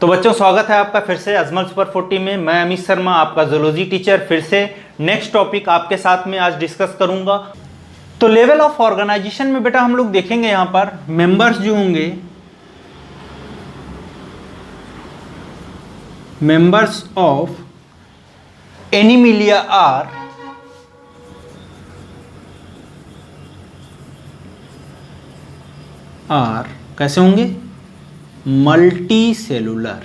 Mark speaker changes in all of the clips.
Speaker 1: तो बच्चों स्वागत है आपका फिर से अजमल सुपर 40 में। मैं अमित शर्मा आपका जूलॉजी टीचर फिर से नेक्स्ट टॉपिक आपके साथ में आज डिस्कस करूंगा। तो लेवल ऑफ ऑर्गेनाइजेशन में बेटा हम लोग देखेंगे यहाँ पर मेंबर्स जो होंगे, मेंबर्स ऑफ एनिमिलिया आर कैसे होंगे? Multi cellular.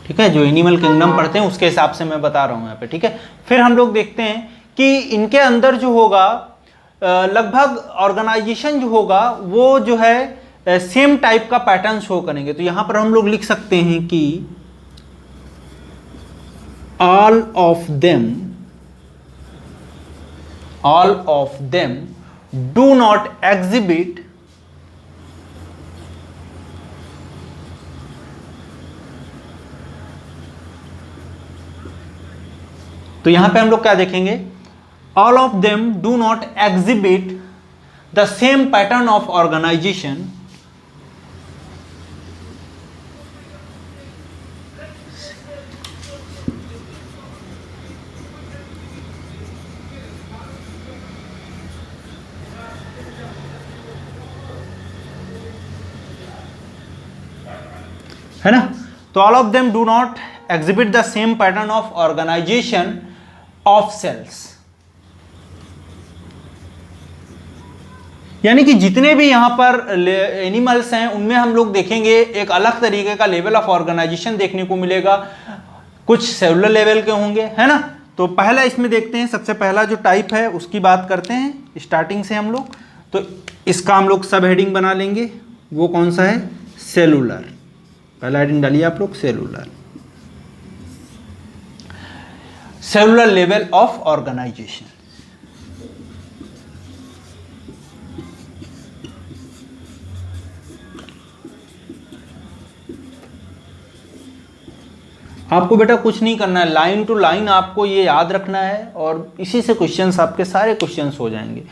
Speaker 1: ठीक है, जो एनिमल किंगडम पढ़ते हैं उसके हिसाब से मैं बता रहा हूं यहाँ पे। ठीक है, फिर हम लोग देखते हैं कि इनके अंदर जो होगा लगभग ऑर्गेनाइजेशन जो होगा वो जो है सेम टाइप का पैटर्न शो करेंगे। तो यहां पर हम लोग लिख सकते हैं कि all of them do not exhibit तो यहां पे हम लोग क्या देखेंगे? All of them do not exhibit the same pattern of organisation है ना। तो all of them do not exhibit the same pattern of organisation of cells, यानी कि जितने भी यहां पर एनिमल्स हैं उनमें हम लोग देखेंगे एक अलग तरीके का लेवल ऑफ ऑर्गेनाइजेशन देखने को मिलेगा। कुछ सेलुलर लेवल के होंगे, है ना। तो पहला इसमें देखते हैं, सबसे पहला जो टाइप है उसकी बात करते हैं स्टार्टिंग से हम लोग। तो इसका हम लोग सब हेडिंग बना लेंगे। वो कौन सा है? सेलुलर। पहला हेडिंग डालिए आप लोग, cellular. Cellular level of organisation. आपको बेटा कुछ नहीं करना है, लाइन टू लाइन आपको ये याद रखना है और इसी से क्वेश्चंस आपके सारे क्वेश्चंस हो जाएंगे।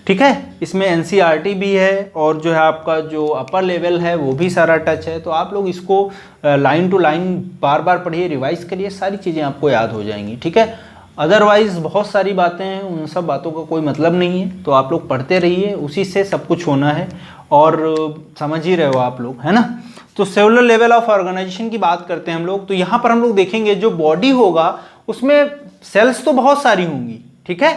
Speaker 1: ठीक है, इसमें एनसीईआरटी भी है और जो है आपका जो अपर लेवल है वो भी सारा टच है। तो आप लोग इसको लाइन टू लाइन बार बार पढ़िए, रिवाइज करिए, सारी चीज़ें आपको याद हो जाएंगी। ठीक है, अदरवाइज बहुत सारी बातें हैं, उन सब बातों का कोई मतलब नहीं है। तो आप लोग पढ़ते रहिए, उसी से सब कुछ होना है और समझ ही रहे हो आप लोग, है ना। तो सेलुलर लेवल ऑफ ऑर्गेनाइजेशन की बात करते हैं हम लोग। तो यहाँ पर हम लोग देखेंगे जो बॉडी होगा उसमें सेल्स तो बहुत सारी होंगी, ठीक है,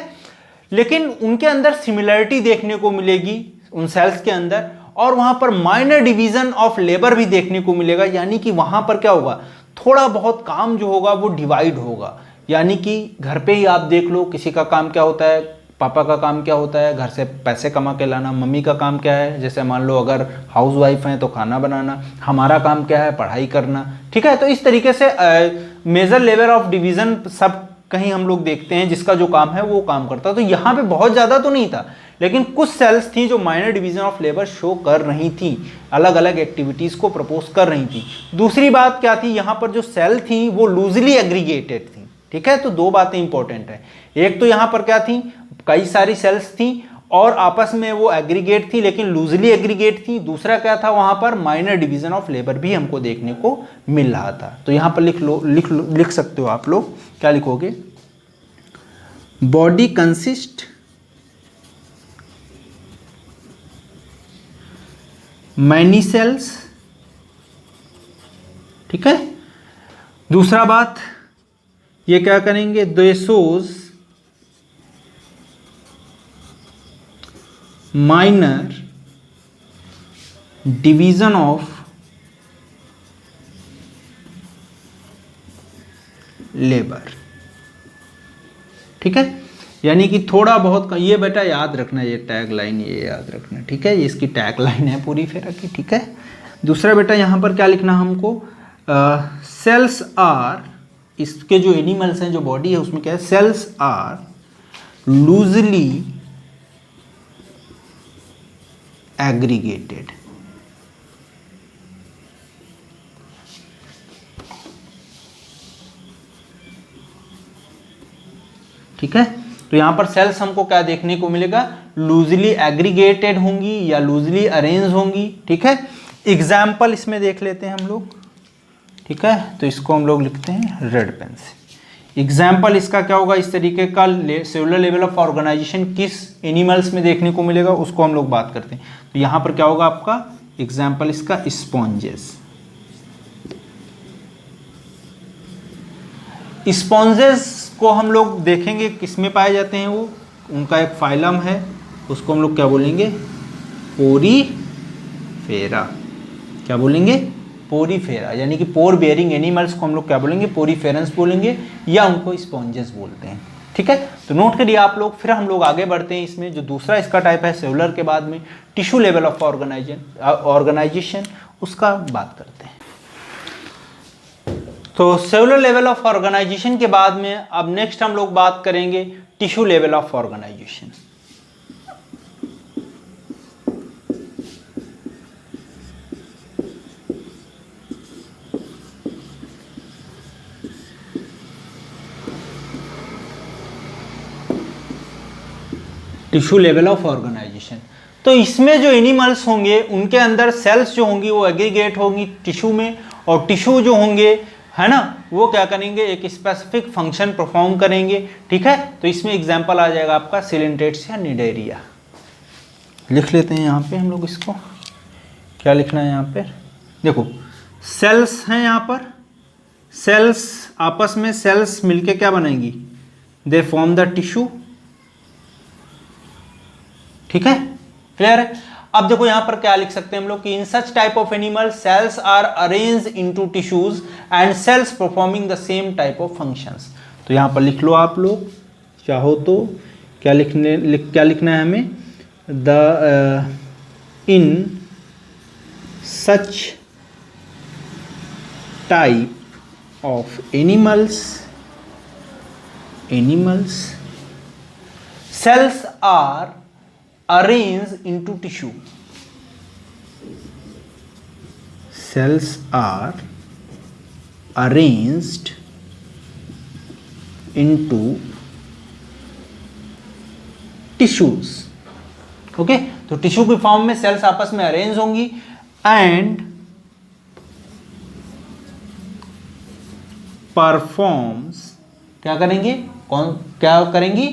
Speaker 1: लेकिन उनके अंदर सिमिलरिटी देखने को मिलेगी उन सेल्स के अंदर, और वहाँ पर माइनर डिवीजन ऑफ लेबर भी देखने को मिलेगा। यानी कि वहाँ पर क्या होगा, थोड़ा बहुत काम जो होगा वो डिवाइड होगा। यानी कि घर पे ही आप देख लो, किसी का काम क्या होता है, पापा का काम क्या होता है घर से पैसे कमा के लाना, मम्मी का काम क्या है, जैसे मान लो अगर हाउस वाइफ हैं तो खाना बनाना, हमारा काम क्या है, पढ़ाई करना। ठीक है, तो इस तरीके से मेजर लेवल ऑफ डिवीजन सब कहीं हम लोग देखते हैं जिसका जो काम है वो काम करता है। तो यहाँ पे बहुत ज़्यादा तो नहीं था, लेकिन कुछ सेल्स थी जो minor division of labour show कर रही थी, अलग अलग एक्टिविटीज़ को प्रपोज कर रही थी। दूसरी बात क्या थी, यहाँ पर जो सेल थी वो लूजली एग्रीगेटेड थी। ठीक है, तो दो बातें इंपॉर्टेंट है। एक तो यहाँ पर क्या थी, कई सारी सेल्स थी और आपस में वो एग्रीगेट थी लेकिन लूजली एग्रीगेट थी। दूसरा क्या था, वहाँ पर माइनर डिवीजन ऑफ लेबर भी हमको देखने को मिल रहा था। तो यहाँ पर लिख सकते हो आप लोग, क्या लिखोगे? Body consist many cells. ठीक है, दूसरा बात ये क्या करेंगे, दे shows minor division of labour. ठीक है, यानी कि थोड़ा बहुत, ये बेटा याद रखना, ये टैग लाइन ये याद रखना। ठीक है, ये इसकी टैग लाइन है पूरी फेरा की। ठीक है, दूसरा बेटा यहाँ पर क्या लिखना हमको, सेल्स आर, इसके जो एनिमल्स हैं जो बॉडी है उसमें क्या है, सेल्स आर लूजली एग्रीगेटेड। ठीक है, तो यहां पर सेल्स हमको क्या देखने को मिलेगा, लूजली एग्रीगेटेड होंगी या लूजली अरेंज होंगी। ठीक है, एग्जाम्पल इसमें देख लेते हैं हम लोग, ठीक है। तो इसको हम लोग लिखते हैं रेड पेन से। एग्जाम्पल इसका क्या होगा, इस तरीके का सेलुलर लेवल ऑफ ऑर्गेनाइजेशन किस एनिमल्स में देखने को मिलेगा उसको हम लोग बात करते हैं। तो यहाँ पर क्या होगा आपका एग्जाम्पल इसका स्पॉन्जेस। स्पॉन्जेस को हम लोग देखेंगे किस में पाए जाते हैं, वो उनका एक फाइलम है, उसको हम लोग क्या बोलेंगे, पोरीफेरा। क्या बोलेंगे, पोरीफेरा, यानी कि पोर बेयरिंग एनिमल्स को हम लोग क्या बोलेंगे, पोरीफेरेंस बोलेंगे, या उनको स्पॉन्जेस बोलते हैं, ठीक है। तो नोट करिए आप लोग। फिर हम लोग आगे बढ़ते हैं, इसमें जो दूसरा इसका टाइप है सेलुलर के बाद में टिश्यू लेवल ऑफ ऑर्गेनाइजेशन, उसका बात करते हैं। तो सेलुलर लेवल ऑफ ऑर्गेनाइजेशन के बाद में अब नेक्स्ट हम लोग बात करेंगे tissue level of organisation. Tissue level of organisation, तो इसमें जो एनिमल्स होंगे उनके अंदर सेल्स जो होंगी वो एग्रीगेट होंगी टिश्यू में, और टिश्यू जो होंगे है ना वो क्या करेंगे, एक स्पेसिफिक फंक्शन परफॉर्म करेंगे, ठीक है। तो इसमें एग्जांपल आ जाएगा आपका सिलेंट्रेट्स या निडेरिया। लिख लेते हैं यहाँ पे हम लोग, इसको क्या लिखना है यहाँ पे, देखो सेल्स हैं यहाँ पर, सेल्स आपस में सेल्स मिलके क्या बनाएंगी, दे फॉर्म द टिश्यू, ठीक है, क्लियर है। अब देखो यहां पर क्या लिख सकते हैं हम लोग कि in such type of animal cells are arrange into tissues and cells performing the same type of functions. तो यहां पर लिख लो आप लोग चाहो तो, क्या लिखना है हमें, the in such type of animals cells are arranged into tissue. Cells are arranged into tissues. Okay, तो टिश्यू की फॉर्म में सेल्स आपस में अरेंज होंगी एंड परफॉर्म्स, क्या करेंगे, क्या करेंगी,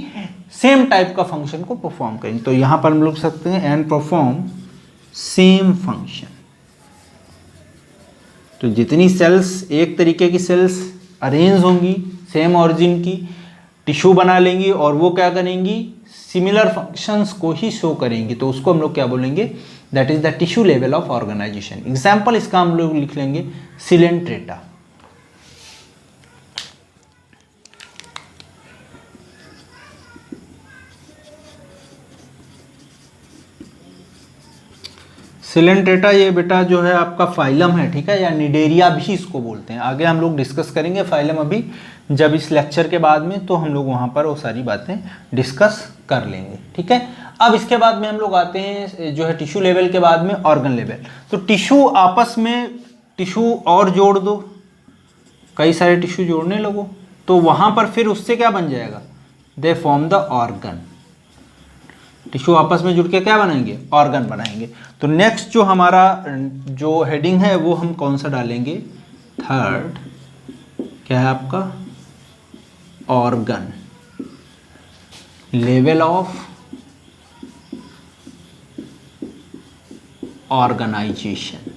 Speaker 1: सेम टाइप का फंक्शन को परफॉर्म करेंगे। तो यहां पर हम लोग सकते हैं एंड परफॉर्म सेम फंक्शन। तो जितनी सेल्स, एक तरीके की सेल्स अरेंज होंगी सेम ऑरिजिन की, टिश्यू बना लेंगी और वो क्या करेंगी, सिमिलर फंक्शंस को ही शो करेंगी। तो उसको हम लोग क्या बोलेंगे, that is the tissue level of organisation. Example इसका हम लोग लिख लेंगे सिलेंट्रेटा। सिलेंट्रेटा ये बेटा जो है आपका फाइलम है, ठीक है, या निडेरिया भी इसको बोलते हैं। आगे हम लोग डिस्कस करेंगे फाइलम अभी जब इस लेक्चर के बाद में, तो हम लोग वहाँ पर वो सारी बातें डिस्कस कर लेंगे, ठीक है। अब इसके बाद में हम लोग आते हैं जो है टिश्यू लेवल के बाद में ऑर्गन लेवल। तो टिश्यू आपस में, टिश्यू और जोड़ दो, कई सारे टिश्यू जोड़ने लगो, तो वहाँ पर फिर उससे क्या बन जाएगा, they form the organ. Tissue आपस में जुड़ के क्या बनाएंगे, ऑर्गन बनाएंगे। तो नेक्स्ट जो हमारा जो हेडिंग है वो हम कौन सा डालेंगे, थर्ड, क्या है आपका, ऑर्गन लेवल ऑफ ऑर्गेनाइजेशन।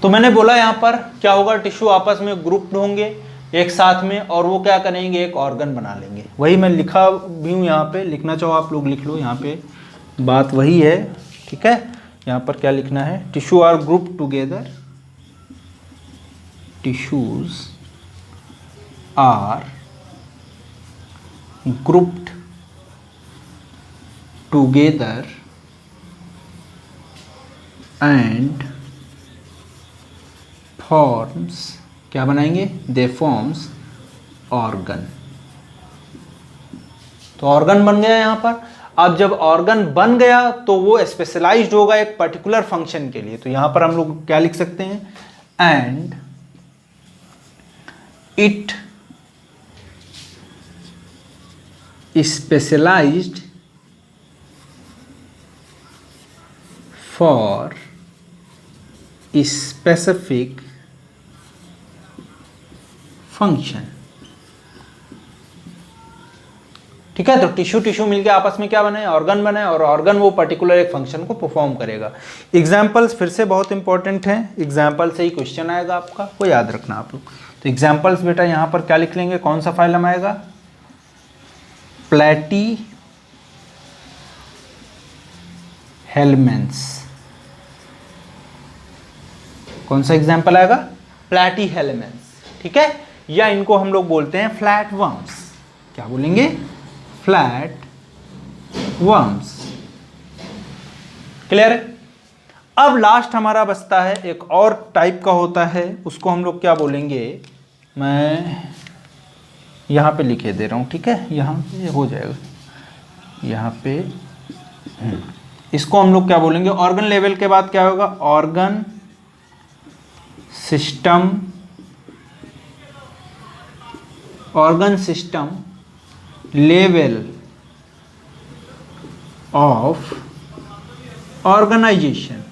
Speaker 1: तो मैंने बोला यहां पर क्या होगा, टिश्यू आपस में ग्रुप्ड होंगे एक साथ में और वो क्या करेंगे, एक ऑर्गन बना लेंगे। वही मैं लिखा भी हूँ यहाँ पे, लिखना चाहो आप लोग लिख लो, यहाँ पे बात वही है, ठीक है। यहाँ पर क्या लिखना है, tissue are group together, tissues are grouped together and forms, क्या बनाएंगे, दे फॉर्म्स ऑर्गन। तो ऑर्गन बन गया यहां पर। अब जब ऑर्गन बन गया तो वो स्पेशलाइज्ड होगा एक पर्टिकुलर फंक्शन के लिए। तो यहां पर हम लोग क्या लिख सकते हैं, and it specialised for specific function. ठीक है, तो टिश्यू मिलके आपस में क्या बनाए, ऑर्गन बनाए, और ऑर्गन वो पर्टिकुलर एक फंक्शन को परफॉर्म करेगा। एग्जाम्पल्स फिर से बहुत इंपॉर्टेंट हैं, एग्जाम्पल से ही क्वेश्चन आएगा आपका, वो याद रखना आप लोग। तो एग्जाम्पल्स बेटा यहाँ पर क्या लिख लेंगे, कौन सा फाइलम आएगा, प्लेटी हेलमेंस। कौन सा एग्जाम्पल आएगा, प्लेटी हेलमेंस। ठीक है, या इनको हम लोग बोलते हैं फ्लैट वर्म्स। क्या बोलेंगे, फ्लैट वर्म्स। क्लियर है। अब लास्ट हमारा बचता है एक और टाइप का होता है, उसको हम लोग क्या बोलेंगे, मैं यहाँ पे लिखे दे रहा हूँ। ठीक है, यहाँ पे हो जाएगा, यहाँ पे इसको हम लोग क्या बोलेंगे, ऑर्गन लेवल के बाद क्या होगा, organ system, organ system level of organisation.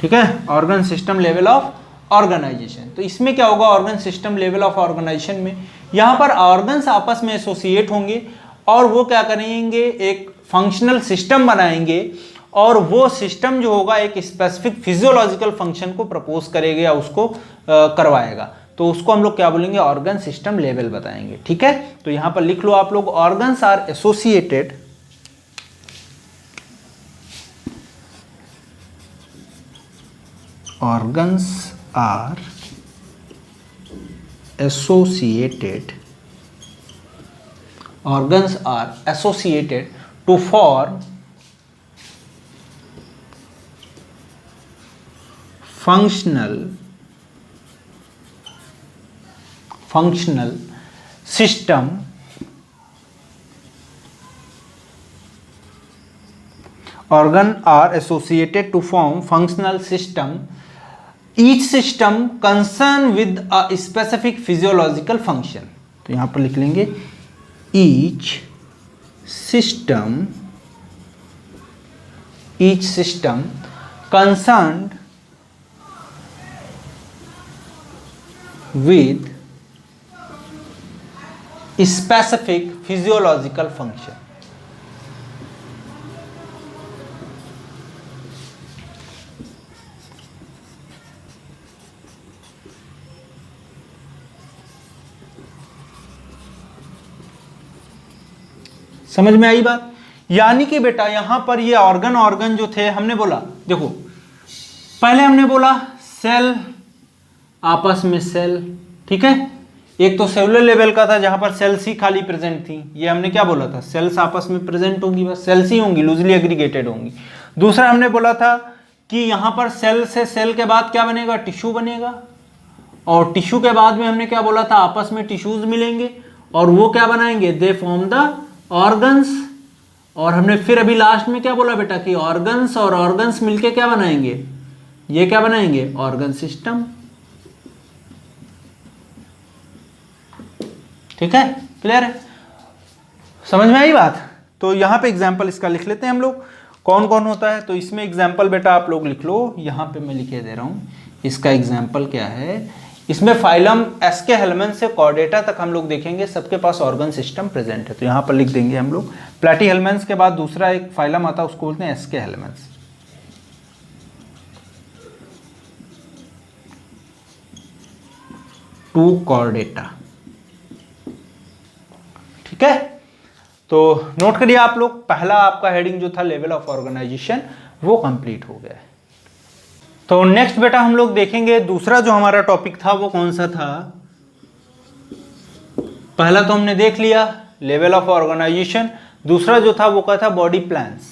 Speaker 1: ठीक है, organ system level of organisation. तो इसमें क्या होगा, organ system level of organisation में यहाँ पर ऑर्गन्स आपस में एसोसिएट होंगे और वो क्या करेंगे, एक फंक्शनल सिस्टम बनाएंगे, और वो सिस्टम जो होगा एक स्पेसिफिक फिजियोलॉजिकल फंक्शन को प्रपोज करेगा या उसको करवाएगा। तो उसको हम लोग क्या बोलेंगे, ऑर्गन सिस्टम लेवल बताएंगे। ठीक है, तो यहां पर लिख लो आप लोग, organs are associated organs are associated to form functional system organ are associated to form functional system, each system concerned with a specific physiological function। तो यहां पर लिख लेंगे each system concerned with specific physiological function। समझ में आई बात। यानी कि बेटा यहां पर ये ऑर्गन जो थे, हमने बोला, देखो पहले हमने बोला सेल आपस में सेल। ठीक है, एक तो सेलुलर लेवल का था जहां पर सेल्स ही खाली प्रेजेंट थी, ये हमने क्या बोला था, सेल्स आपस में प्रेजेंट होंगी, बस सेल्स ही होंगी, लूजली एग्रीगेटेड होंगी। दूसरा हमने बोला था कि यहां पर सेल से सेल के बाद क्या बनेगा, टिश्यू बनेगा, और टिश्यू के बाद में हमने क्या बोला था, आपस में टिश्यूज मिलेंगे और वो क्या बनाएंगे, दे फॉर्म द ऑर्गन्स। और हमने फिर अभी लास्ट में क्या बोला बेटा कि ऑर्गन्स और ऑर्गन्स मिलके क्या बनाएंगे, ये क्या बनाएंगे, ऑर्गन सिस्टम। ठीक है, क्लियर है, समझ में आई बात। तो यहां पे एग्जांपल इसका लिख लेते हैं हम लोग, कौन कौन होता है। तो इसमें एग्जांपल बेटा आप लोग लिख लो, यहां पे मैं लिखे दे रहा हूं, इसका एग्जांपल क्या है। इसमें फाइलम एस्के हेलमेंस से कॉर्डेटा तक हम लोग देखेंगे, सबके पास ऑर्गन सिस्टम प्रेजेंट है। तो यहाँ पर लिख देंगे हम लोग, प्लेटी हेलमेंस के बाद दूसरा एक फाइलम आता है, उसको बोलते हैं एस्के हेलमेंस। To Chordata. ठीक है, तो नोट करिए आप लोग, पहला आपका हेडिंग जो था लेवल ऑफ ऑर्गेनाइजेशन, वो कंप्लीट हो गया है। तो नेक्स्ट बेटा हम लोग देखेंगे दूसरा जो हमारा टॉपिक था वो कौन सा था। पहला तो हमने देख लिया लेवल ऑफ ऑर्गेनाइजेशन, दूसरा जो था वो क्या था, बॉडी प्लान्स।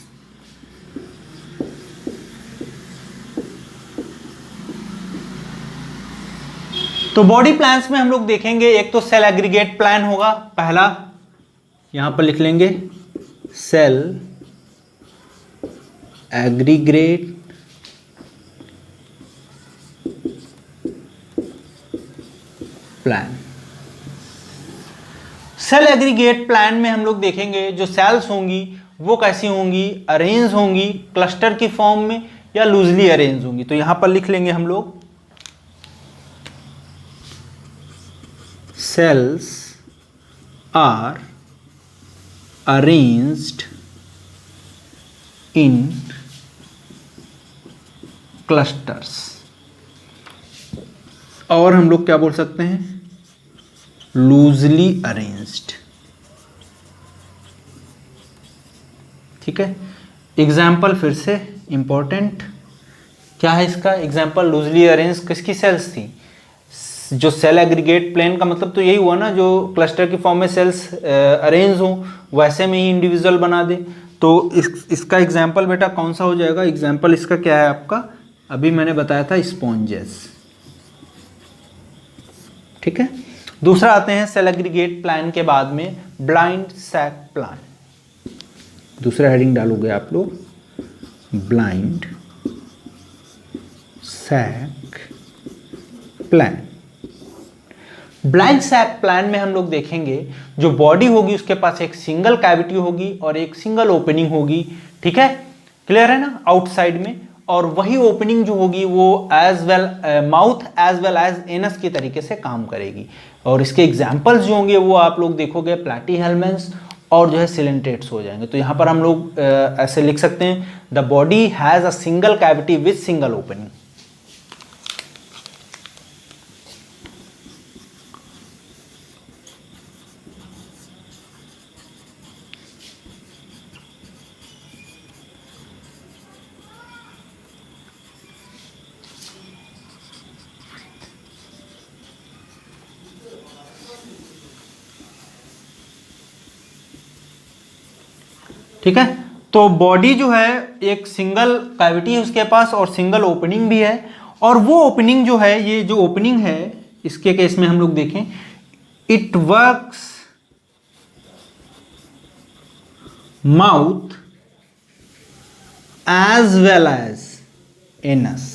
Speaker 1: तो बॉडी प्लान्स में हम लोग देखेंगे, एक तो सेल एग्रीगेट प्लान होगा पहला, यहां पर लिख लेंगे cell aggregate plan. Cell aggregate plan में हम लोग देखेंगे जो सेल्स होंगी वो कैसी होंगी, अरेंज होंगी क्लस्टर की फॉर्म में या लूजली अरेंज होंगी। तो यहां पर लिख लेंगे हम लोग cells are arranged in clusters, और हम लोग क्या बोल सकते हैं, लूजली अरेंज्ड। ठीक है, एग्जाम्पल फिर से इंपॉर्टेंट क्या है इसका, एग्जाम्पल लूजली अरेंज किसकी सेल्स थी, जो सेल एग्रीगेट प्लेन का मतलब तो यही हुआ ना, जो क्लस्टर की फॉर्म में सेल्स अरेंज हो वैसे में ही इंडिविजुअल बना दे। तो इसका एग्जाम्पल बेटा कौन सा हो जाएगा, एग्जाम्पल इसका क्या है आपका, अभी मैंने बताया था स्पॉन्जेस। ठीक है, दूसरा आते हैं सेल एग्रीगेट प्लान के बाद में ब्लाइंड सैक प्लान। दूसरा हेडिंग डालोगे आप लोग, blind sac plan. Blind sac plan में हम लोग देखेंगे जो बॉडी होगी उसके पास एक सिंगल कैविटी होगी और एक सिंगल ओपनिंग होगी। ठीक है, क्लियर है ना, आउटसाइड में, और वही ओपनिंग जो होगी वो as well mouth as well as anus की तरीके से काम करेगी। और इसके एग्जाम्पल्स जो होंगे वो आप लोग देखोगे प्लैटीहेल्मिन्थ्स और जो है सिलेंट्रेट्स हो जाएंगे। तो यहाँ पर हम लोग ऐसे लिख सकते हैं, the body has a single cavity with single opening. ठीक है, तो बॉडी जो है एक सिंगल कैविटी है उसके पास और सिंगल ओपनिंग भी है, और वो ओपनिंग जो है, ये जो ओपनिंग है इसके केस में हम लोग देखें, it works mouth as well as anus.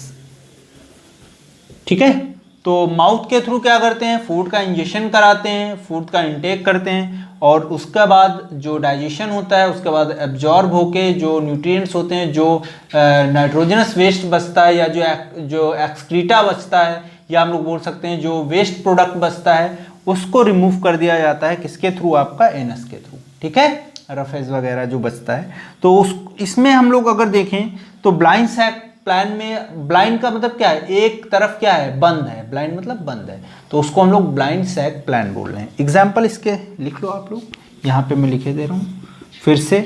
Speaker 1: ठीक है, तो माउथ के थ्रू क्या करते हैं, फूड का इंजेक्शन कराते हैं, फूड का इंटेक करते हैं, और उसके बाद जो डाइजेशन होता है उसके बाद एब्जॉर्ब होके जो न्यूट्रिएंट्स होते हैं, जो नाइट्रोजनस वेस्ट बचता है या जो एक्सक्रीटा बचता है, या हम लोग बोल सकते हैं जो वेस्ट प्रोडक्ट बचता है, उसको रिमूव कर दिया जाता है किसके थ्रू, आपका एनस के थ्रू। ठीक है, रफेज वगैरह जो बचता है। तो इसमें हम लोग अगर देखें तो ब्लाइंड सैक प्लान में, ब्लाइंड का मतलब क्या है, एक तरफ क्या है, बंद है, ब्लाइंड मतलब बंद है, तो उसको हम लोग ब्लाइंड सैक प्लान बोल रहे हैं। एग्जाम्पल इसके लिख लो आप लोग, यहाँ पे मैं लिखे दे रहा हूँ फिर से,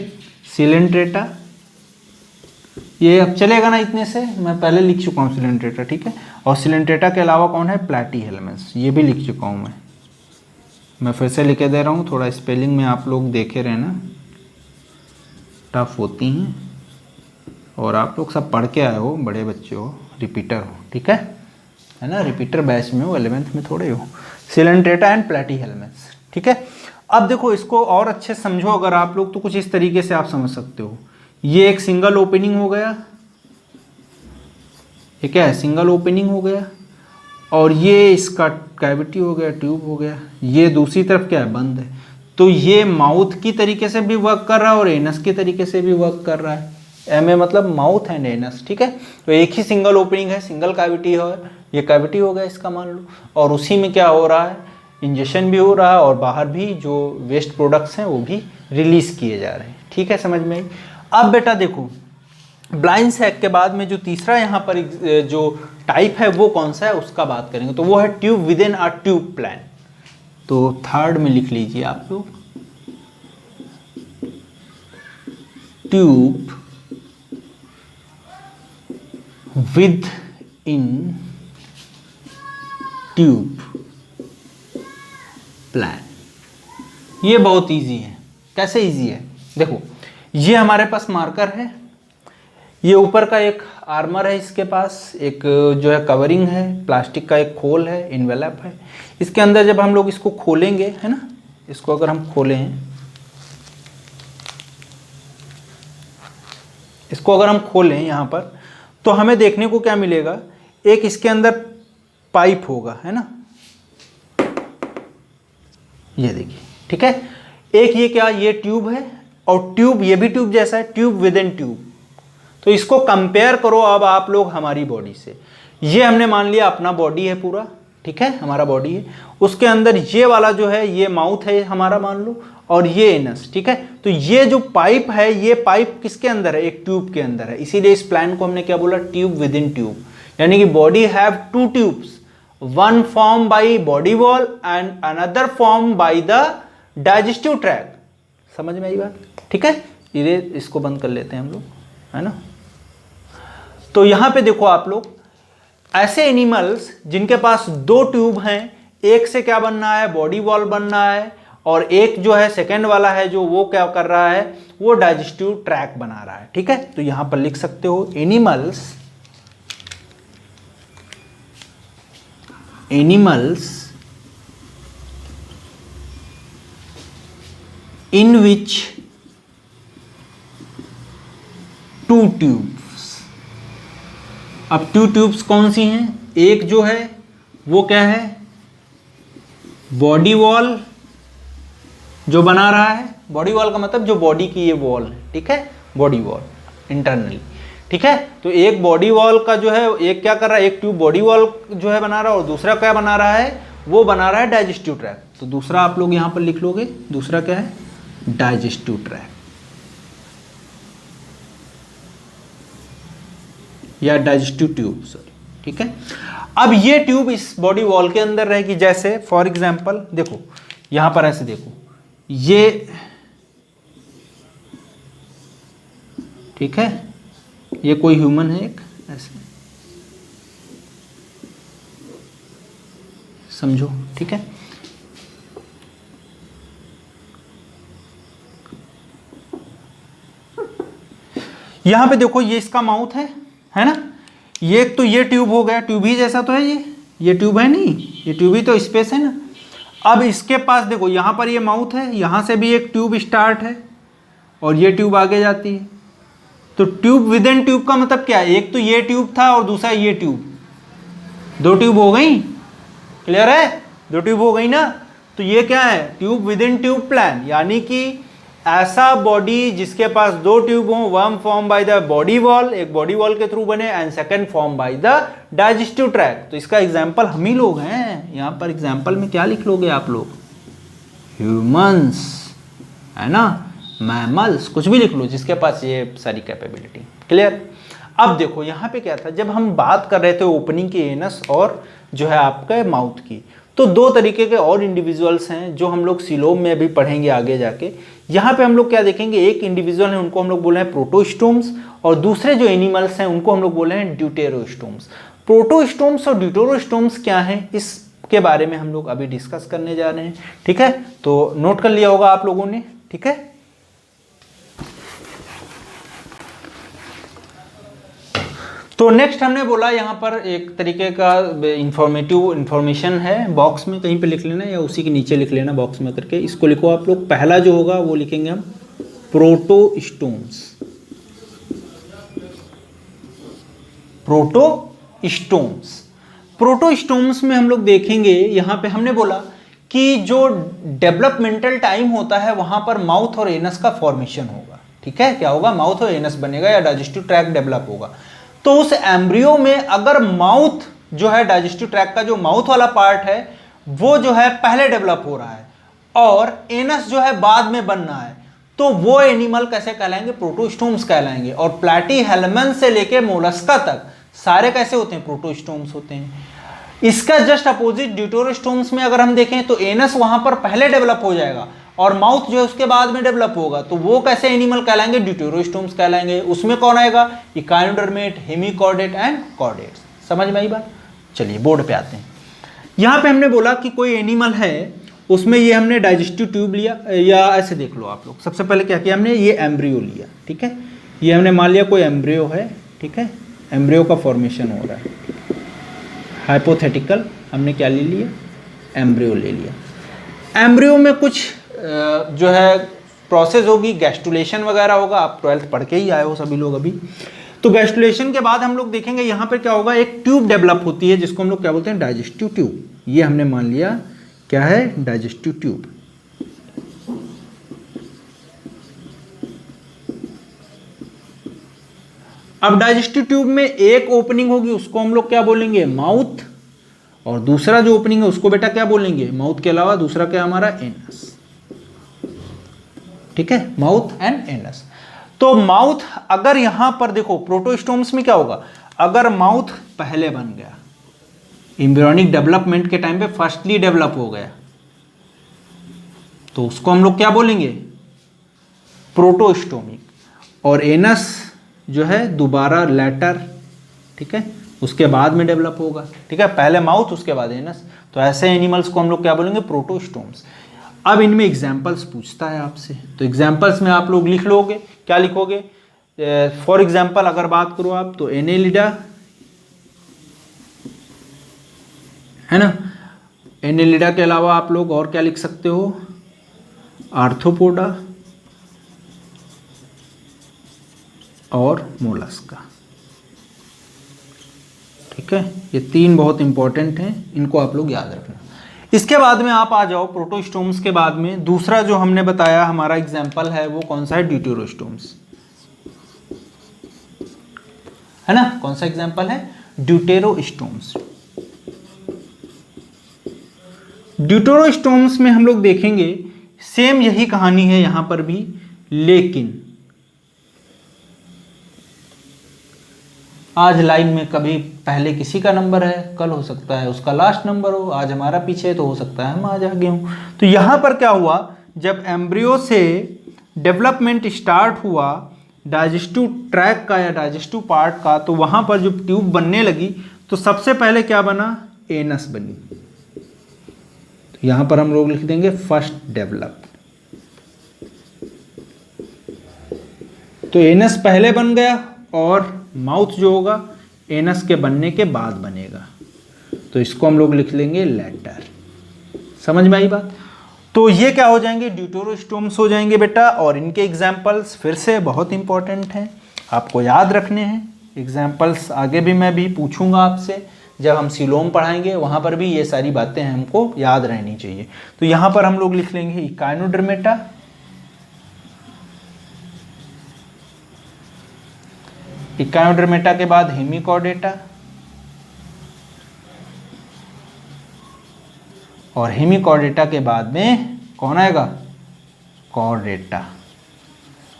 Speaker 1: सिलेंट्रेटा, ये अब चलेगा ना, इतने से मैं पहले लिख चुका हूँ सिलेंट्रेटा। ठीक है, और सिलेंट्रेटा के अलावा कौन है, प्लैटीहेल्मिन्थ्स, ये भी लिख चुका हूँ मैं फिर से लिखे दे रहा हूँ, थोड़ा स्पेलिंग में आप लोग देखे रहना, टफ होती हैं, और आप लोग सब पढ़ के आए हो, बड़े बच्चे हो, रिपीटर हो। ठीक है ना, रिपीटर बैच में हो, 11th में थोड़े हो। Coelenterata and platyhelminthes. ठीक है, अब देखो इसको और अच्छे समझो अगर आप लोग, तो कुछ इस तरीके से आप समझ सकते हो, ये एक सिंगल ओपनिंग हो गया, ये क्या है, सिंगल ओपनिंग हो गया, और ये इसका कैविटी हो गया, ट्यूब हो गया, ये दूसरी तरफ क्या है, बंद है। तो ये माउथ की तरीके से भी वर्क कर रहा है और एनस की तरीके से भी वर्क कर रहा है, एम ए मतलब माउथ एंड एनस। ठीक है, तो एक ही सिंगल ओपनिंग है, सिंगल कैविटी है, ये कैविटी हो गया इसका मान लो, और उसी में क्या हो रहा है, इंजेक्शन भी हो रहा है और बाहर भी जो वेस्ट प्रोडक्ट्स हैं वो भी रिलीज किए जा रहे हैं। ठीक है, समझ में आई। अब बेटा देखो, ब्लाइंड सैक के बाद में जो तीसरा यहाँ पर जो टाइप है वो कौन सा है उसका बात करेंगे, तो वो है tube with in a tube plan. तो थर्ड में लिख लीजिए आप लोग, tube with in tube plan. ये बहुत इजी है। कैसे इजी है, देखो ये हमारे पास मार्कर है, ये ऊपर का एक आर्मर है, इसके पास एक जो है कवरिंग है, प्लास्टिक का एक खोल है, इन्वेलप है। इसके अंदर जब हम लोग इसको खोलेंगे, है ना, इसको अगर हम खोलें, इसको अगर हम खोलें यहाँ पर, तो हमें देखने को क्या मिलेगा, एक इसके अंदर पाइप होगा, है ना, ये देखिए। ठीक है, एक ये क्या, ये ट्यूब है, और ट्यूब, ये भी ट्यूब जैसा है, ट्यूब विद इन ट्यूब। तो इसको कंपेयर करो अब आप लोग हमारी बॉडी से। ये हमने मान लिया अपना बॉडी है पूरा, ठीक है, हमारा बॉडी है, उसके अंदर ये वाला जो है ये माउथ है हमारा मान लो, और ये एनस, ठीक है। तो ये जो पाइप है, ये पाइप किसके अंदर है, एक ट्यूब के अंदर है, इसीलिए इस प्लान को हमने क्या बोला, ट्यूब विद इन ट्यूब, यानी कि body have two tubes, one form by body wall and another form by the digestive tract. समझ में आई बात, ठीक है। ये इसको बंद कर लेते हैं हम लोग, है ना। तो यहां पे देखो आप लोग, ऐसे एनिमल्स जिनके पास दो ट्यूब हैं, एक से क्या बनना है, बॉडी वॉल बनना है, और एक जो है सेकेंड वाला है जो वो क्या कर रहा है, वो डाइजेस्टिव ट्रैक्ट बना रहा है, ठीक है। तो यहां पर लिख सकते हो animals in which two tubes। अब टू ट्यूब्स कौन सी हैं, एक जो है वो क्या है, बॉडी वॉल जो बना रहा है, बॉडी वॉल का मतलब जो बॉडी की ये वॉल है, ठीक है, बॉडी वॉल इंटरनली, ठीक है। तो एक बॉडी वॉल का जो है, एक क्या कर रहा है, एक ट्यूब बॉडी वॉल जो है बना रहा है, और दूसरा क्या बना रहा है, वो बना रहा है डाइजेस्टिव ट्रैक्ट। तो दूसरा आप लोग यहां पर लिख लोगे, दूसरा क्या है, डाइजेस्टिव ट्रैक्ट या डाइजेस्टिव ट्यूब, सॉरी, ठीक है। अब ये ट्यूब इस बॉडी वॉल के अंदर रहेगी, जैसे फॉर एग्जांपल देखो यहां पर ऐसे देखो, ये ठीक है, ये कोई ह्यूमन है एक, ऐसे समझो, ठीक है। यहां पे देखो ये इसका माउथ है ना, ये तो ये ट्यूब हो गया, ट्यूब ही जैसा तो है ये ट्यूब है नहीं, ये ट्यूब ही तो स्पेस है ना। अब इसके पास देखो यहां पर ये माउथ है, यहां से भी एक ट्यूब स्टार्ट है और ये ट्यूब आगे जाती है। तो ट्यूब विद इन ट्यूब का मतलब क्या है, एक तो ये ट्यूब था और दूसरा ये ट्यूब, दो ट्यूब हो गई, क्लियर है, दो ट्यूब हो गई ना। तो ये क्या है, tube with in tube plan, यानी कि ऐसा बॉडी जिसके पास दो ट्यूब हो, one form by the body wall, एक बॉडी वॉल के थ्रू बने, and second form by the digestive tract. तो इसका एग्जांपल हम ही लोग हैं, यहां पर एग्जांपल में क्या लिख लोगे आप लोग, ह्यूमंस, है ना, मैमल्स, कुछ भी लिख लो जिसके पास ये सारी कैपेबिलिटी, क्लियर। अब देखो यहां पे क्या था, जब हम बात कर रहे थे ओपनिंग की एनस और जो है आपके माउथ की, तो दो तरीके के और इंडिविजुअल्स हैं जो हम लोग सीलोम में भी पढ़ेंगे आगे जाके। यहाँ पे हम लोग क्या देखेंगे, एक इंडिविजुअल है उनको हम लोग बोले हैं प्रोटोस्टोम्स, और दूसरे जो एनिमल्स हैं उनको हम लोग बोले हैं ड्यूटेरोस्टोम्स। प्रोटोस्टोम्स और ड्यूटेरोस्टोम्स क्या हैं, इसके बारे में हम लोग अभी डिस्कस करने जा रहे हैं, ठीक है। तो नोट कर लिया होगा आप लोगों ने, ठीक है। तो नेक्स्ट हमने बोला यहाँ पर एक तरीके का इंफॉर्मेटिव इंफॉर्मेशन है, बॉक्स में कहीं पे लिख लेना या उसी के नीचे लिख लेना बॉक्स में करके, इसको लिखो आप लोग। पहला जो होगा वो लिखेंगे हम प्रोटोस्टोम्स। प्रोटोस्टोम्स, प्रोटोस्टोम्स में हम लोग देखेंगे, यहाँ पे हमने बोला कि जो डेवलपमेंटल टाइम होता है वहां पर माउथ और एनस का फॉर्मेशन होगा, ठीक है, क्या होगा, माउथ और एनस बनेगा या डाइजेस्टिव ट्रैक्ट डेवलप होगा। तो उस एम्ब्रियो में अगर माउथ जो है, डाइजेस्टिव ट्रैक्ट का जो माउथ वाला पार्ट है वो जो है पहले डेवलप हो रहा है और एनस जो है बाद में बनना है, तो वो एनिमल कैसे कहलाएंगे, प्रोटोस्टोम्स कहलाएंगे। और प्लैटीहेल्मन से लेके मोलस्का तक सारे कैसे होते हैं, प्रोटोस्टोम्स होते हैं। इसका जस्ट अपोजिट ड्यूटेरोस्टोम्स में अगर हम देखें तो एनस वहां पर पहले डेवलप हो जाएगा और माउथ जो है उसके बाद में डेवलप होगा, तो वो कैसे एनिमल कहलाएंगे, ड्यूटेरोस्टोम्स कहलाएंगे। उसमें कौन आएगा, इकाइनोडर्मेट, हेमिकॉर्डेट एंड कॉर्डेट्स। समझ में आई बात। चलिए बोर्ड पे आते हैं। यहाँ पे हमने बोला कि कोई एनिमल है, उसमें ये हमने डाइजेस्टिव ट्यूब लिया, या ऐसे देख लो आप लोग, सबसे पहले क्या किया हमने, ये एम्ब्रियो लिया, ठीक है। ये हमने मान लिया कोई एम्ब्रियो है, ठीक है, एम्ब्रियो का फॉर्मेशन हो रहा है, हाइपोथेटिकल हमने क्या ले लिया, एम्ब्रियो ले लिया। एम्ब्रियो में कुछ जो है प्रोसेस होगी, गैस्ट्रुलेशन वगैरह होगा, आप 12th पढ़ के ही आए हो सभी लोग अभी। तो गैस्ट्रुलेशन के बाद हम लोग देखेंगे यहाँ पर क्या होगा, एक ट्यूब डेवलप होती है जिसको हम लोग क्या बोलते हैं, डाइजेस्टिव ट्यूब। ये हमने मान लिया क्या है, डाइजेस्टिव ट्यूब। अब डाइजेस्टिव ट्यूब में एक ओपनिंग होगी, उसको हम लोग क्या बोलेंगे, माउथ, और दूसरा जो ओपनिंग है उसको बेटा क्या बोलेंगे, माउथ के अलावा दूसरा क्या हमारा, एनस। ठीक है, माउथ एंड एनस। तो माउथ, अगर यहां पर देखो प्रोटोस्टोम्स में क्या होगा, अगर माउथ पहले बन गया, एम्ब्रियोनिक डेवलपमेंट के टाइम पे फर्स्टली डेवलप हो गया, तो उसको हम लोग क्या बोलेंगे, प्रोटोस्टोमिक, और एनस जो है दोबारा लेटर, ठीक है, उसके बाद में डेवलप होगा। ठीक है, पहले माउथ उसके बाद एनस, तो ऐसे एनिमल्स को हम लोग क्या बोलेंगे, प्रोटोस्टोम्स। अब इनमें एग्जाम्पल्स पूछता है आपसे, तो एग्जाम्पल्स में आप लोग लिख लोगे, क्या लिखोगे, फॉर एग्जाम्पल अगर बात करो आप तो एनेलिडा है ना, एनेलिडा के अलावा आप लोग और क्या लिख सकते हो, आर्थ्रोपोडा और मोलस्का। ठीक है, ये तीन बहुत इंपॉर्टेंट हैं, इनको आप लोग याद रखना। इसके बाद में आप आ जाओ प्रोटोस्टोम्स के बाद में, दूसरा जो हमने बताया हमारा एग्जाम्पल है वो कौन सा है, ड्यूटेरोस्टोम्स, है ना, कौन सा एग्जाम्पल है, ड्यूटेरोस्टोम्स। ड्यूटेरोस्टोम्स में हम लोग देखेंगे सेम यही कहानी है यहां पर भी, लेकिन आज लाइन में कभी पहले किसी का नंबर है, कल हो सकता है उसका लास्ट नंबर हो, आज हमारा पीछे है तो हो सकता है हम आज आगे हों। तो यहाँ पर क्या हुआ, जब एम्ब्रियो से डेवलपमेंट स्टार्ट हुआ डाइजेस्टिव ट्रैक का या डाइजेस्टिव पार्ट का, तो वहाँ पर जो ट्यूब बनने लगी तो सबसे पहले क्या बना, एनस बनी। तो यहाँ पर हम लोग लिख देंगे फर्स्ट डेवलप, तो एनस पहले बन गया और माउथ जो होगा एनस के बनने के बाद बनेगा, तो इसको हम लोग लिख लेंगे लेटर। समझ में आई बात। तो ये क्या हो जाएंगे, ड्यूटेरोस्टोम्स हो जाएंगे बेटा, और इनके एग्जाम्पल्स फिर से बहुत इंपॉर्टेंट हैं, आपको याद रखने हैं। एग्जाम्पल्स आगे भी मैं भी पूछूंगा आपसे, जब हम सीलोम पढ़ाएंगे वहाँ पर भी ये सारी बातें हमको याद रहनी चाहिए। तो यहाँ पर हम लोग लिख लेंगे इकाइनोडर्मेटा, इकाइनोडर्मेटा के बाद हेमिकॉर्डेटा, और हेमिकॉर्डेटा के बाद में कौन आएगा, कॉर्डेटा।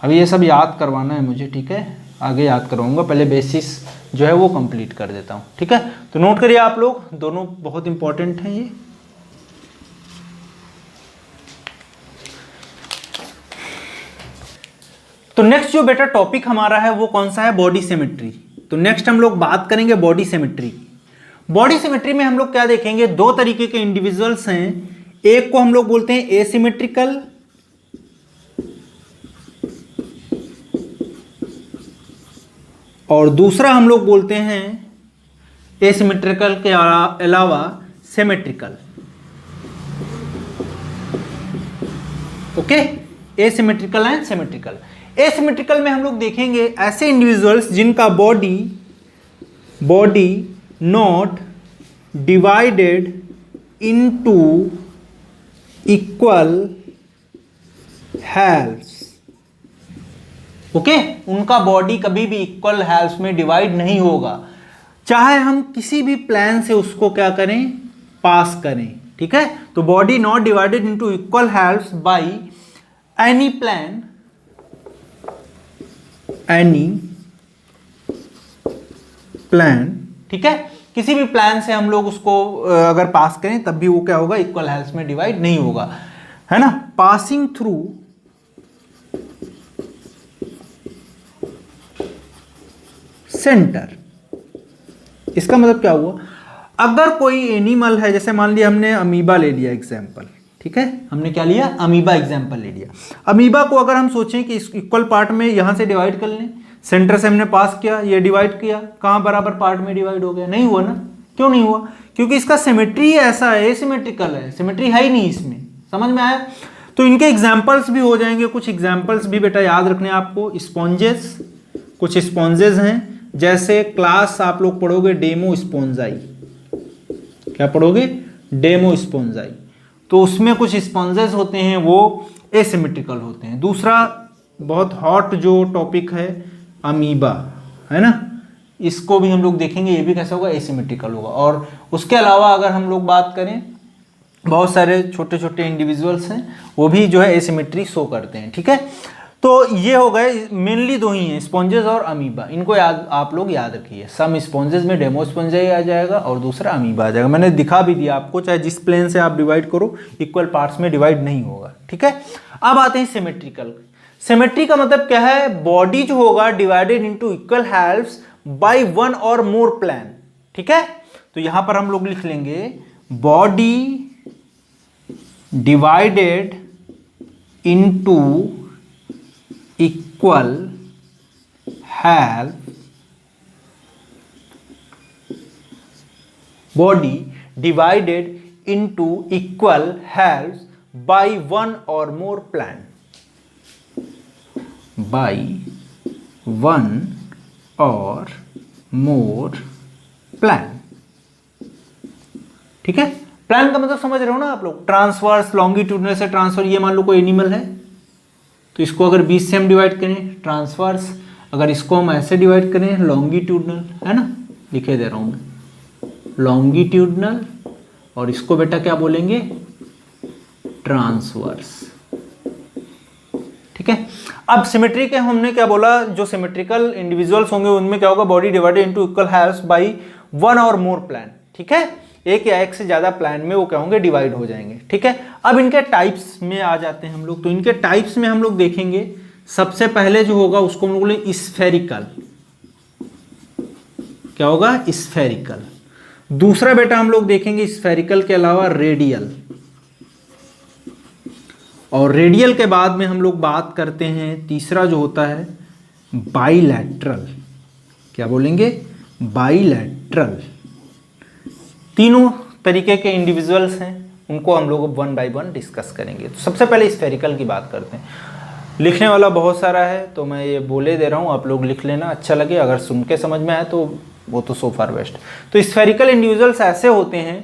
Speaker 1: अभी ये सब याद करवाना है मुझे, ठीक है, आगे याद करवाऊंगा, पहले बेसिस जो है वो कंप्लीट कर देता हूँ। ठीक है, तो नोट करिए आप लोग, दोनों बहुत इंपॉर्टेंट हैं ये। तो नेक्स्ट जो बेटा टॉपिक हमारा है वो कौन सा है, बॉडी सिमेट्री। तो नेक्स्ट हम लोग बात करेंगे बॉडी सिमेट्री की। बॉडी सिमेट्री में हम लोग क्या देखेंगे, दो तरीके के इंडिविजुअल्स हैं, एक को हम लोग बोलते हैं एसिमेट्रिकल, और दूसरा हम लोग बोलते हैं एसिमेट्रिकल के अलावा symmetrical. Okay, asymmetrical and symmetrical. Asymmetrical में हम लोग देखेंगे ऐसे इंडिविजुअल्स जिनका body not divided into equal halves. Okay, उनका बॉडी कभी भी इक्वल हाल्व्स में डिवाइड नहीं होगा, चाहे हम किसी भी प्लान से उसको क्या करें, पास करें। ठीक है, तो body not divided into equal halves by any plane, ठीक है, किसी भी प्लान से हम लोग उसको अगर पास करें तब भी वो क्या होगा, इक्वल हाल्व्स में डिवाइड नहीं होगा, है ना। पासिंग थ्रू सेंटर, इसका मतलब क्या हुआ, अगर कोई एनिमल है, जैसे मान लिया हमने अमीबा ले लिया एग्जाम्पल, ठीक है, हमने क्या लिया, अमीबा एग्जाम्पल ले लिया। अमीबा को अगर हम सोचें कि इस इक्वल पार्ट में यहां से डिवाइड कर लें, सेंटर से हमने पास किया, ये डिवाइड किया, कहां बराबर पार्ट में डिवाइड हो गया, नहीं हुआ ना। क्यों नहीं हुआ, क्योंकि इसका सिमेट्री ऐसा है, एसिमेट्रिकल है, सिमेट्री है ही नहीं इसमें। समझ में आया। तो इनके एग्जाम्पल्स भी हो जाएंगे, कुछ एग्जाम्पल्स भी बेटा याद रखने आपको। स्पॉन्जेस, कुछ स्पॉन्जेस हैं, जैसे क्लास आप लोग पढ़ोगे डेमोस्पोंजाई, क्या पढ़ोगे, डेमोस्पोंजाई, तो उसमें कुछ स्पॉन्जेस होते हैं वो एसिमेट्रिकल होते हैं। दूसरा बहुत हॉट जो टॉपिक है अमीबा, है ना, इसको भी हम लोग देखेंगे, ये भी कैसा होगा, एसिमेट्रिकल होगा। और उसके अलावा अगर हम लोग बात करें, बहुत सारे छोटे छोटे इंडिविजुअल्स हैं वो भी जो है एसिमेट्री शो करते हैं, ठीक है। तो ये हो गए, मेनली दो ही हैं, स्पॉन्जेस और अमीबा। इनको याद, आप लोग याद रखिए, सम स्पॉन्जेस में डेमोस्पॉन्जाई आ जाएगा और दूसरा अमीबा आ जाएगा। मैंने दिखा भी दिया आपको, चाहे जिस प्लेन से आप डिवाइड करो इक्वल पार्ट्स में डिवाइड नहीं होगा, ठीक है। अब आते हैं सिमेट्रिकल। सिमेट्री का मतलब क्या है, बॉडी जो होगा divided into equal halves by one or more plan, ठीक है। तो यहां पर हम लोग लिख लेंगे body divided into equal half, body divided into equal halves by one or more plan, by one or more plan, ठीक है। प्लान का मतलब समझ रहे हो ना आप लोग, ट्रांसवर्स, लॉन्गिट्यूडनल से ट्रांसफर। ये मान लो कोई एनिमल है तो इसको अगर 20 से हम डिवाइड करें ट्रांसवर्स, अगर इसको हम ऐसे डिवाइड करें लॉन्गिट्यूडनल, है ना, लिखे दे रहा हूं मैं लॉन्गिट्यूडनल, और इसको बेटा क्या बोलेंगे, ट्रांसवर्स, ठीक है। अब सिमेट्री के हमने क्या बोला, जो सिमेट्रिकल इंडिविजुअल्स होंगे उनमें क्या होगा, body divided into equal halves by one or more plan, ठीक है। एक या एक से ज्यादा प्लान में वो क्या होंगे, डिवाइड हो जाएंगे, ठीक है। अब इनके टाइप्स में आ जाते हैं हम लोग। तो इनके टाइप्स में हम लोग देखेंगे, सबसे पहले जो होगा उसको हम लोग बोलेंगे स्फेरिकल। क्या होगा, स्फेरिकल। दूसरा बेटा हम लोग देखेंगे स्फेरिकल के अलावा रेडियल, और रेडियल के बाद में हम लोग बात करते हैं तीसरा जो होता है बाइलैटरल। क्या बोलेंगे, बाइलैटरल। तीनों तरीके के इंडिविजुअल्स हैं, उनको हम लोग वन बाय वन डिस्कस करेंगे। तो सबसे पहले स्फेरिकल की बात करते हैं। लिखने वाला बहुत सारा है तो मैं ये बोले दे रहा हूँ, आप लोग लिख लेना, अच्छा लगे, अगर सुन के समझ में आए तो वो तो सो फार बेस्ट। तो स्फेरिकल इंडिविजुअल्स ऐसे होते हैं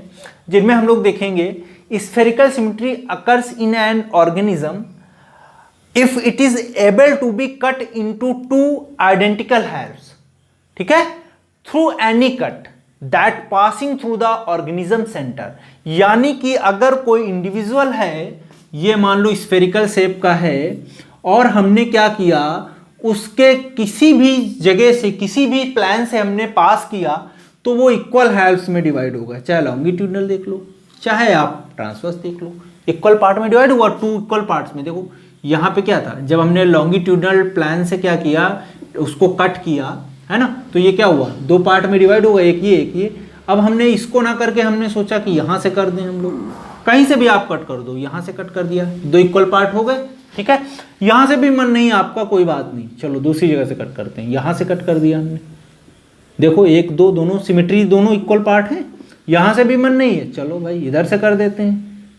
Speaker 1: जिनमें हम लोग देखेंगे spherical symmetry occurs in an organism if it is able to be cut into two identical halves, ठीक है, through any cut that passing through the organism centre. यानी कि अगर कोई इंडिविजुअल है, ये मान लो स्फेरिकल शेप का है, और हमने क्या किया, उसके किसी भी जगह से, किसी भी प्लान से हमने पास किया, तो वो इक्वल हाल्फ्स में डिवाइड होगा। चाहे लॉन्गिट्यूडनल देख लो, चाहे आप ट्रांसवर्स देख लो, इक्वल पार्ट में डिवाइड हुआ, टू इक्वल पार्ट्स में। देखो यहाँ पे क्या था, जब हमने लॉन्गिट्यूडनल प्लान से क्या किया, उसको कट किया, है ना, तो ये क्या हुआ, दो पार्ट में डिवाइड होगा, एक ये एक ये। अब हमने इसको ना करके हमने सोचा कि यहां से कर दें हम लोग, कहीं से भी आप कट कर दो, यहां से कट कर दिया, दो इक्वल पार्ट हो गए, ठीक है। यहां से भी मन नहीं आपका, कोई बात नहीं, चलो दूसरी जगह से कट करते हैं, यहां से कट कर दिया हमने, देखो एक दो दोनों सिमेट्री, दोनों इक्वल पार्ट हैं। यहां से भी मन नहीं है, चलो भाई इधर से कर देते हैं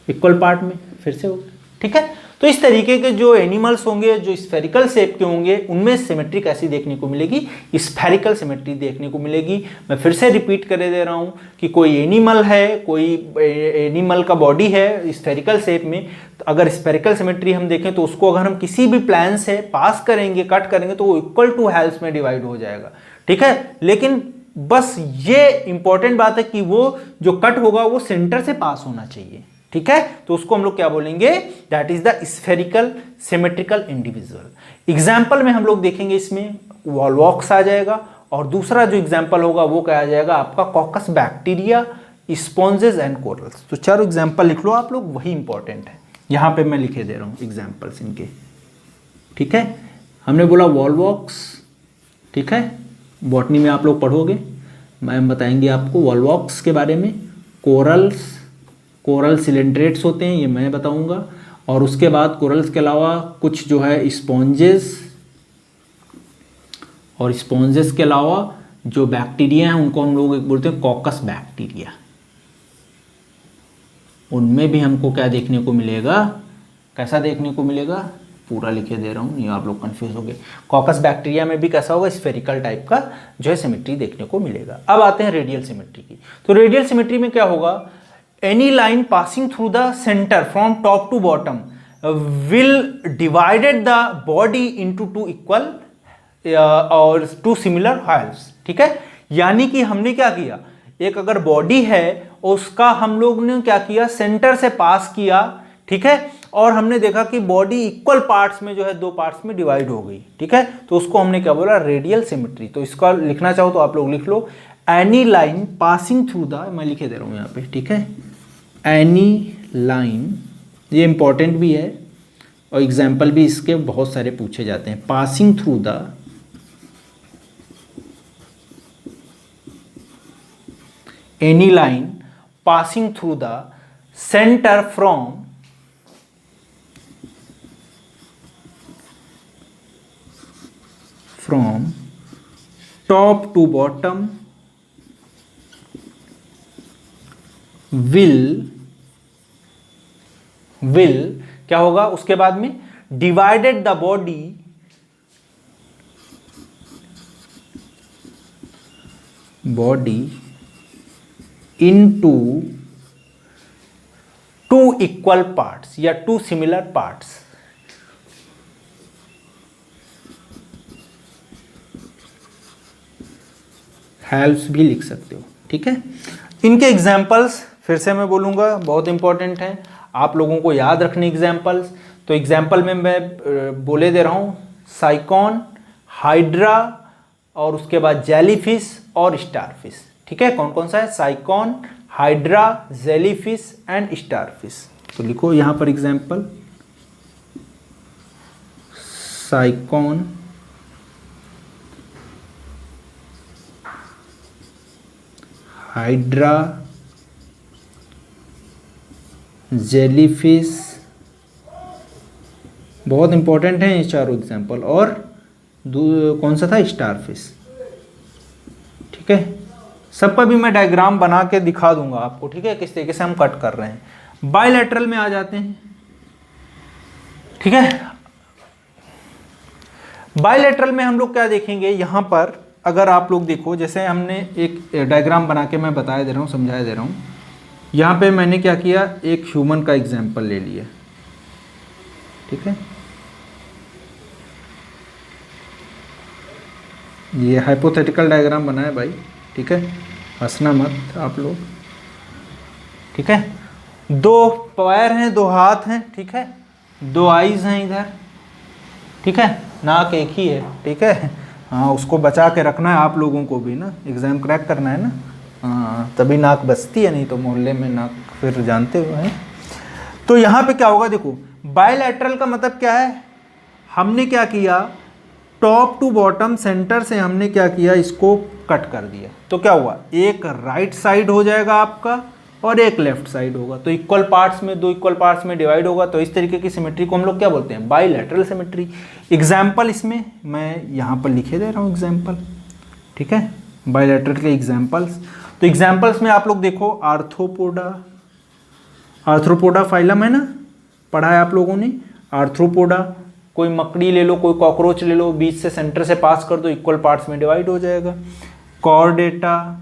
Speaker 1: इक्वल पार्ट में, फिर से हो गया, ठीक है। तो इस तरीके के जो एनिमल्स होंगे जो स्फेरिकल शेप के होंगे, उनमें सिमेट्री कैसी देखने को मिलेगी, स्फेरिकल सिमेट्री देखने को मिलेगी। मैं फिर से रिपीट कर दे रहा हूं कि कोई एनिमल है, कोई एनिमल का बॉडी है स्फेरिकल शेप में, तो अगर स्फेरिकल सिमेट्री हम देखें तो उसको अगर हम किसी भी प्लान से पास करेंगे, कट करेंगे, तो वो इक्वल टू हाल्फ्स में डिवाइड हो जाएगा, ठीक है। लेकिन बस ये इंपॉर्टेंट बात है कि वो जो कट होगा वो सेंटर से पास होना चाहिए, ठीक है। तो उसको हम लोग क्या बोलेंगे, that is the spherical symmetrical individual. Example में हम लोग देखेंगे, इसमें वॉलवॉक्स आ जाएगा, और दूसरा जो एग्जाम्पल होगा वो क्या आ जाएगा, आपका caucus bacteria, sponges and corals. तो चारों एग्जाम्पल लिख लो आप लोग, वही इंपॉर्टेंट है। यहां पे मैं लिखे दे रहा हूं एग्जाम्पल्स इनके, ठीक है। हमने बोला वॉलवॉक्स, ठीक है, बॉटनी में आप लोग पढ़ोगे, मैम बताएंगे आपको वॉलवॉक्स के बारे में। कोरल्स, कोरल सिलेंड्रेट्स होते हैं, ये मैं बताऊंगा। और उसके बाद कोरल्स के अलावा कुछ जो है स्पॉन्जेस, और स्पॉन्जेस के अलावा जो बैक्टीरिया हैं उनको हम लोग बोलते हैं कॉकस बैक्टीरिया। उनमें भी हमको क्या देखने को मिलेगा, कैसा देखने को मिलेगा, पूरा लिखे दे रहा हूँ, ये आप लोग कंफ्यूज हो गए। कॉकस बैक्टीरिया में भी कैसा होगा, स्फेरिकल टाइप का जो है सिमेट्री देखने को मिलेगा। अब आते हैं रेडियल सिमेट्री की। तो रेडियल सिमेट्री में क्या होगा, any line passing through the center from top to bottom will divided the body into two equal और टू सिमिलर हाल्व्स, ठीक है। यानी कि हमने क्या किया, एक अगर बॉडी है उसका हम लोग ने क्या किया, सेंटर से पास किया, ठीक है, और हमने देखा कि बॉडी इक्वल पार्ट्स में जो है दो पार्ट्स में डिवाइड हो गई, ठीक है, तो उसको हमने क्या बोला, रेडियल सिमेट्री। तो इसका लिखना चाहो तो आप लोग लिख लो, any line passing through the, मैं लिखे दे रहा हूं यहाँ पे, ठीक है, एनी लाइन, ये इंपॉर्टेंट भी है और एग्जाम्पल भी इसके बहुत सारे पूछे जाते हैं। Passing through the any line passing through the centre from top to bottom will क्या होगा उसके बाद में, divided the body into two equal parts या टू सिमिलर पार्ट्स। हेल्प्स भी लिख सकते हो, ठीक है। इनके एग्जाम्पल्स फिर से मैं बोलूंगा, बहुत इंपॉर्टेंट है आप लोगों को याद रखने एग्जाम्पल्स। तो एग्जाम्पल में मैं बोले दे रहा हूं, साइकॉन, हाइड्रा और उसके बाद जेलीफिश और स्टारफिश, ठीक है। कौन कौन सा है, साइकॉन, हाइड्रा, जेलीफिश एंड स्टारफिश। तो लिखो यहां पर एग्जाम्पल, साइकॉन, हाइड्रा, जेलीफिश, बहुत इंपॉर्टेंट है ये चारों एग्जाम्पल, और कौन सा था, स्टारफिश, ठीक है। सब पर भी मैं डायग्राम बना के दिखा दूंगा आपको, ठीक है, किस तरीके से हम कट कर रहे हैं। बायलैटरल में आ जाते हैं, ठीक है। बायलैटरल में हम लोग क्या देखेंगे, यहां पर अगर आप लोग देखो, जैसे हमने एक डायग्राम बना के मैं बताया दे रहा हूँ, समझाया दे रहा हूँ। यहाँ पे मैंने क्या किया, एक ह्यूमन का एग्जाम्पल ले लिया, ठीक है। ये हाइपोथेटिकल डायग्राम बना है भाई, ठीक है, हंसना मत आप लोग, ठीक है। दो पैर हैं, दो हाथ हैं, ठीक है, दो आईज हैं इधर, ठीक है, नाक एक ही है, ठीक है। हाँ, उसको बचा के रखना है आप लोगों को भी ना, एग्जाम क्रैक करना है ना, हाँ, तभी नाक बचती है, नहीं तो मोहल्ले में नाक फिर जानते हो है। तो यहाँ पे क्या होगा, देखो बायलैटरल का मतलब क्या है, हमने क्या किया, टॉप टू बॉटम सेंटर से हमने क्या किया, इसको कट कर दिया। तो क्या हुआ, एक राइट साइड हो जाएगा आपका और एक लेफ्ट साइड होगा, तो इक्वल पार्ट्स में, दो इक्वल पार्ट्स में डिवाइड होगा। तो इस तरीके की सिमेट्री को हम लोग क्या बोलते हैं, बायलैटरल सिमेट्री। एग्जाम्पल इसमें मैं यहाँ पर लिखे दे रहा हूँ एग्जाम्पल, ठीक है, बायलैटरल के एग्जाम्पल्स। तो एग्जाम्पल्स में आप लोग देखो, आर्थ्रोपोडा फाइलम है ना, पढ़ा है आप लोगों ने, आर्थ्रोपोडा, कोई मकड़ी ले लो, कोई कॉकरोच ले लो, बीच से सेंटर से पास कर दो, इक्वल पार्ट्स में डिवाइड हो जाएगा। कॉर्डेटा,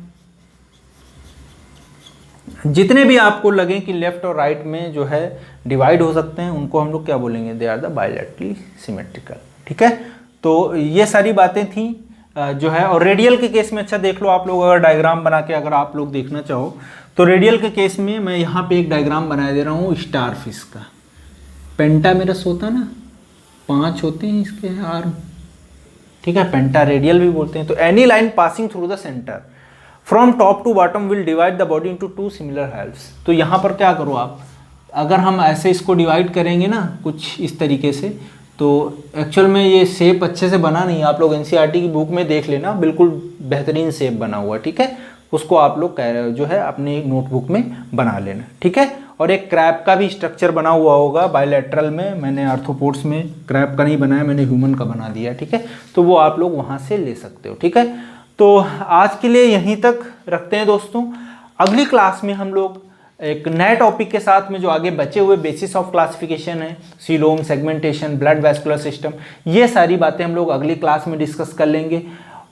Speaker 1: जितने भी आपको लगे कि लेफ्ट और राइट में जो है डिवाइड हो सकते हैं, उनको हम लोग क्या बोलेंगे, they are the bilaterally symmetrical, ठीक है। तो ये सारी बातें थी जो है। और रेडियल के केस में अच्छा देख लो आप लोग, अगर डायग्राम बना के अगर आप लोग देखना चाहो तो रेडियल के केस में मैं यहाँ पे एक डायग्राम बना दे रहा हूँ स्टारफिश का। पेंटामेरस होता ना, 5 होते हैं इसके आर्म, ठीक है, पेंटा रेडियल भी बोलते हैं। तो any line passing through the centre from top to bottom will divide the body into two similar halves. तो यहाँ पर क्या करो आप, अगर हम ऐसे इसको डिवाइड करेंगे ना कुछ इस तरीके से, तो एक्चुअल में ये शेप अच्छे से बना नहीं है, आप लोग एनसीईआरटी की बुक में देख लेना, बिल्कुल बेहतरीन शेप बना हुआ, ठीक है। उसको आप लोग जो है अपनी नोटबुक में बना लेना, ठीक है। और एक क्रैब का भी स्ट्रक्चर बना हुआ होगा बायलैटरल में, मैंने आर्थ्रोपोड्स में क्रैब का नहीं बनाया, मैंने ह्यूमन का बना दिया, ठीक है। तो वो आप लोग वहाँ से ले सकते हो, ठीक है। तो आज के लिए यहीं तक रखते हैं दोस्तों। अगली क्लास में हम लोग एक नए टॉपिक के साथ में, जो आगे बचे हुए बेसिस ऑफ क्लासिफिकेशन है, coelom, segmentation, blood vascular system, ये सारी बातें हम लोग अगली क्लास में डिस्कस कर लेंगे।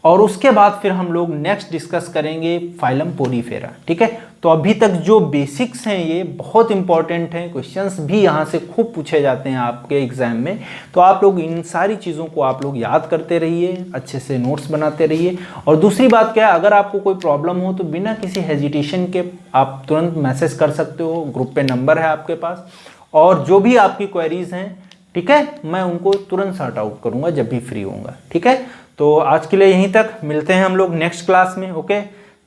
Speaker 1: और उसके बाद फिर हम लोग नेक्स्ट डिस्कस करेंगे फाइलम पोरीफेरा। ठीक है, तो अभी तक जो बेसिक्स हैं ये बहुत इंपॉर्टेंट हैं, क्वेश्चंस भी यहाँ से खूब पूछे जाते हैं आपके एग्जाम में। तो आप लोग इन सारी चीज़ों को आप लोग याद करते रहिए, अच्छे से नोट्स बनाते रहिए। और दूसरी बात क्या है, अगर आपको कोई प्रॉब्लम हो तो बिना किसी हेजिटेशन के आप तुरंत मैसेज कर सकते हो, ग्रुप पे नंबर है आपके पास। और जो भी आपकी क्वेरीज हैं, ठीक है, मैं उनको तुरंत सॉर्ट आउट करूँगा जब भी फ्री होऊंगा। ठीक है, तो आज के लिए यहीं तक, मिलते हैं हम लोग नेक्स्ट क्लास में। Okay,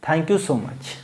Speaker 1: thank you so much.